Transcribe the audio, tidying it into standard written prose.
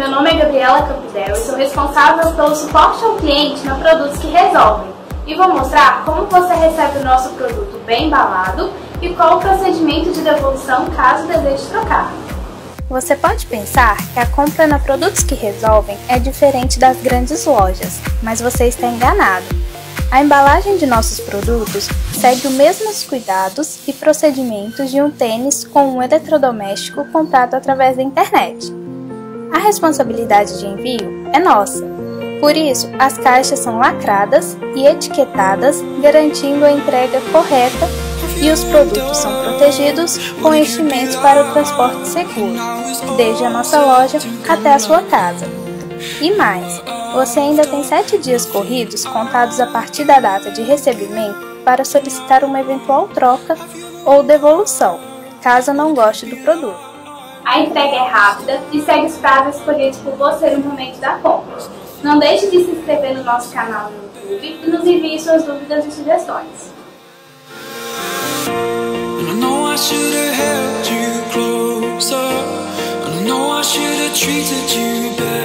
meu nome é Gabriela Campidel e sou responsável pelo suporte ao cliente na Produtos que Resolvem. E vou mostrar como você recebe o nosso produto bem embalado e qual o procedimento de devolução caso deseje trocar. Você pode pensar que a compra na Produtos que Resolvem é diferente das grandes lojas, mas você está enganado. A embalagem de nossos produtos segue os mesmos cuidados e procedimentos de um tênis com um eletrodoméstico comprado através da internet. A responsabilidade de envio é nossa. Por isso, as caixas são lacradas e etiquetadas, garantindo a entrega correta, e os produtos são protegidos com enchimentos para o transporte seguro, desde a nossa loja até a sua casa. E mais, você ainda tem 7 dias corridos contados a partir da data de recebimento para solicitar uma eventual troca ou devolução, caso não goste do produto. A entrega é rápida e segue os prazos escolhidos por você no momento da compra. Não deixe de se inscrever no nosso canal no YouTube e nos envie suas dúvidas e sugestões. Treated you better.